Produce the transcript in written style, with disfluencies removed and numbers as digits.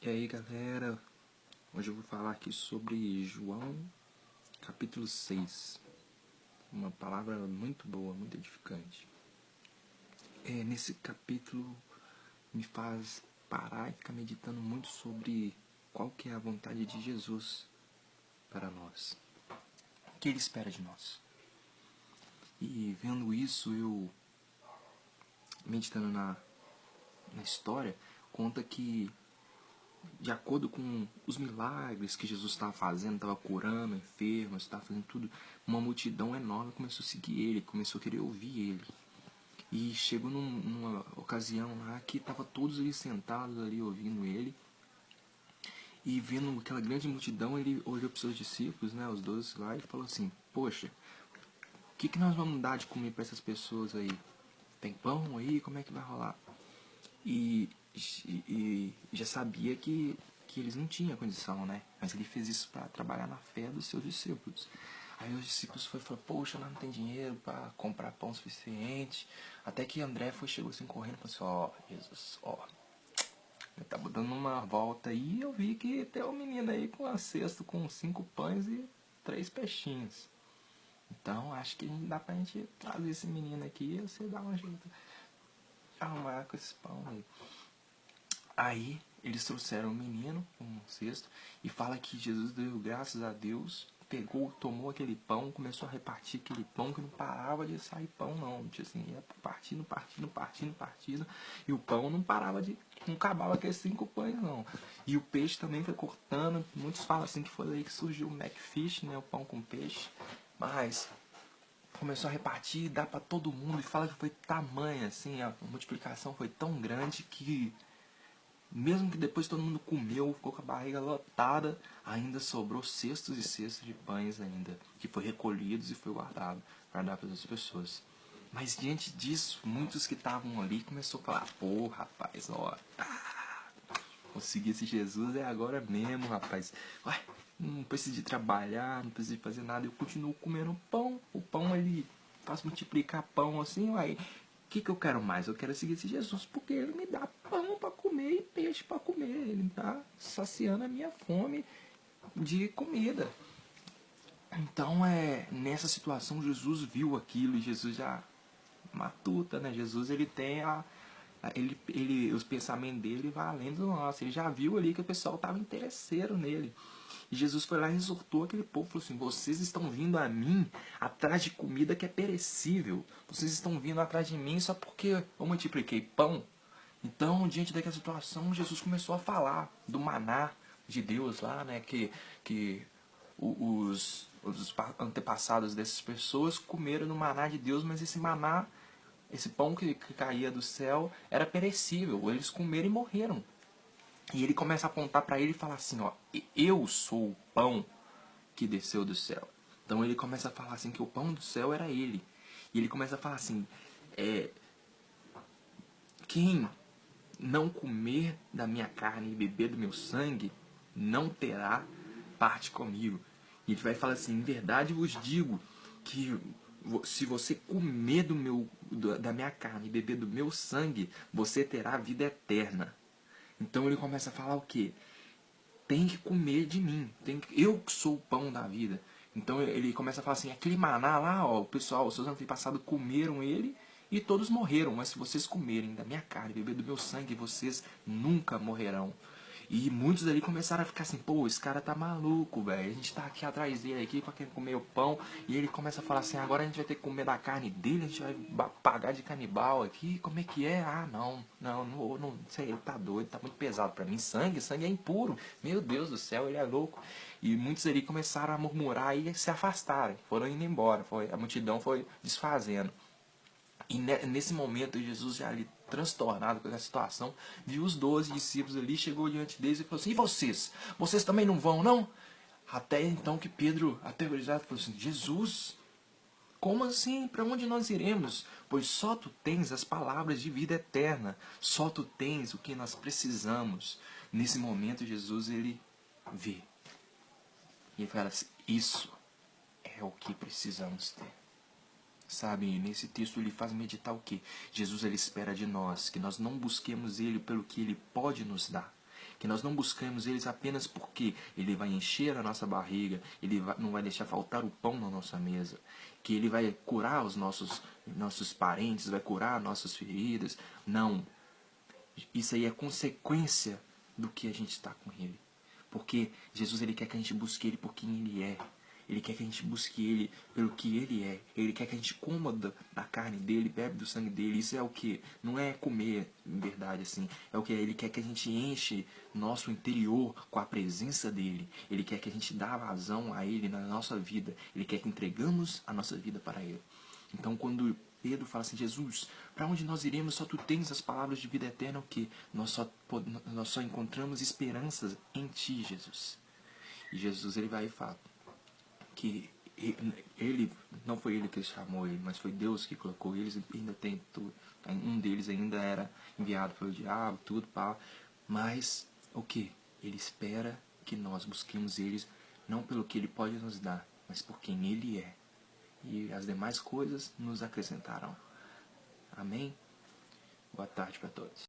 E aí galera, hoje eu vou falar aqui sobre João capítulo 6, uma palavra muito boa, muito edificante. Nesse capítulo me faz parar e ficar meditando muito sobre qual que é a vontade de Jesus para nós, o que Ele espera de nós. E vendo isso, eu meditando na história, conta que de acordo com os milagres que Jesus estava fazendo, estava curando enfermos, estava fazendo tudo, uma multidão enorme começou a seguir ele, começou a querer ouvir ele. E chegou numa ocasião lá que estavam todos ali sentados ali ouvindo ele. E vendo aquela grande multidão, ele olhou para os seus discípulos, né, os 12 lá, e falou assim: poxa, o que nós vamos dar de comer para essas pessoas aí? Tem pão aí? Como é que vai rolar? E já sabia que eles não tinham condição, né? Mas ele fez isso para trabalhar na fé dos seus discípulos. Aí os discípulos falaram: poxa, nós não tem dinheiro para comprar pão suficiente. Até que André chegou assim correndo e falou assim: Jesus, eu tava dando uma volta aí e eu vi que tem um menino aí com uma cesta com 5 pães e 3 peixinhos. Então acho que dá pra gente trazer esse menino aqui e você dá um jeito de arrumar com esse pão aí. Aí eles trouxeram o menino, um cesto, e fala que Jesus deu graças a Deus, pegou, tomou aquele pão, começou a repartir aquele pão que não parava de sair pão não, assim, ia partindo, e o pão não parava não acabava aqueles 5 pães não. E o peixe também foi cortando, muitos falam assim que foi daí que surgiu o Macfish, né, o pão com peixe, mas começou a repartir, dá pra todo mundo, e fala que foi tamanha, assim, a multiplicação foi tão grande que mesmo que depois todo mundo comeu, ficou com a barriga lotada, ainda sobrou cestos e cestos de pães ainda, que foi recolhidos e foi guardado para dar para as pessoas. Mas diante disso, muitos que estavam ali começaram a falar: pô, rapaz, conseguir esse Jesus é agora mesmo, rapaz. Ué, não preciso de trabalhar, não preciso de fazer nada, eu continuo comendo pão. O pão, ele faz multiplicar pão assim, uai. O que eu quero mais? Eu quero seguir esse Jesus porque ele me dá pão para comer e peixe para comer. Ele está saciando a minha fome de comida. Então, nessa situação, Jesus viu aquilo e Jesus já matuta, né? Jesus, ele tem os pensamentos dele vão além do nosso. Ele já viu ali que o pessoal estava interesseiro nele. E Jesus foi lá e exortou aquele povo, falou assim: vocês estão vindo a mim atrás de comida que é perecível. Vocês estão vindo atrás de mim só porque eu multipliquei pão. Então, diante daquela situação, Jesus começou a falar do maná de Deus lá, né? Que os antepassados dessas pessoas comeram no maná de Deus, mas esse maná, esse pão que caía do céu, era perecível. Eles comeram e morreram. E ele começa a apontar para ele e falar assim: ó, eu sou o pão que desceu do céu. Então ele começa a falar assim que o pão do céu era ele. E ele começa a falar assim: quem não comer da minha carne e beber do meu sangue não terá parte comigo. E ele vai falar assim: em verdade vos digo que se você comer da minha carne e beber do meu sangue, você terá vida eterna. Então ele começa a falar o quê? Tem que comer de mim. Eu que sou o pão da vida. Então ele começa a falar assim: aquele maná lá, ó, o pessoal, os seus antepassados comeram ele e todos morreram. Mas se vocês comerem da minha carne e beber do meu sangue, vocês nunca morrerão. E muitos ali começaram a ficar assim: pô, esse cara tá maluco, velho. A gente tá aqui atrás dele aqui pra quem comer o pão. E ele começa a falar assim: agora a gente vai ter que comer da carne dele, a gente vai pagar de canibal aqui. Como é que é? Ah, não sei, ele tá doido, tá muito pesado pra mim. Sangue é impuro. Meu Deus do céu, ele é louco. E muitos ali começaram a murmurar e se afastaram. Foram indo embora. A multidão foi desfazendo. E nesse momento, Jesus já ali transtornado com essa situação, viu os 12 discípulos ali, chegou diante deles e falou assim: e vocês? Vocês também não vão, não? Até então que Pedro, aterrorizado, falou assim: Jesus, como assim? Para onde nós iremos? Pois só tu tens as palavras de vida eterna, só tu tens o que nós precisamos. Nesse momento, Jesus, ele vê. E ele fala assim: isso é o que precisamos ter. Sabe, nesse texto ele faz meditar o quê? Jesus, ele espera de nós que nós não busquemos ele pelo que ele pode nos dar. Que nós não buscamos eles apenas porque ele vai encher a nossa barriga, não vai deixar faltar o pão na nossa mesa, que ele vai curar os nossos parentes, vai curar nossas feridas. Não. Isso aí é consequência do que a gente está com ele. Porque Jesus, ele quer que a gente busque ele por quem ele é. Ele quer que a gente busque ele pelo que ele é. Ele quer que a gente coma da carne dele, bebe do sangue dele. Isso é o que? Não é comer, em verdade, assim. É o que? Ele quer que a gente enche nosso interior com a presença dele. Ele quer que a gente dê vazão a ele na nossa vida. Ele quer que entregamos a nossa vida para ele. Então, quando Pedro fala assim, Jesus, para onde nós iremos? Só tu tens as palavras de vida eterna, o que? Nós só encontramos esperanças em ti, Jesus. E Jesus, ele vai e fala que ele não foi ele que chamou ele, mas foi Deus que colocou eles. Ainda tem tudo. Um deles ainda era enviado pelo diabo, tudo, pá. Mas o que? Ele espera que nós busquemos eles não pelo que ele pode nos dar, mas por quem ele é. E as demais coisas nos acrescentarão. Amém? Boa tarde para todos.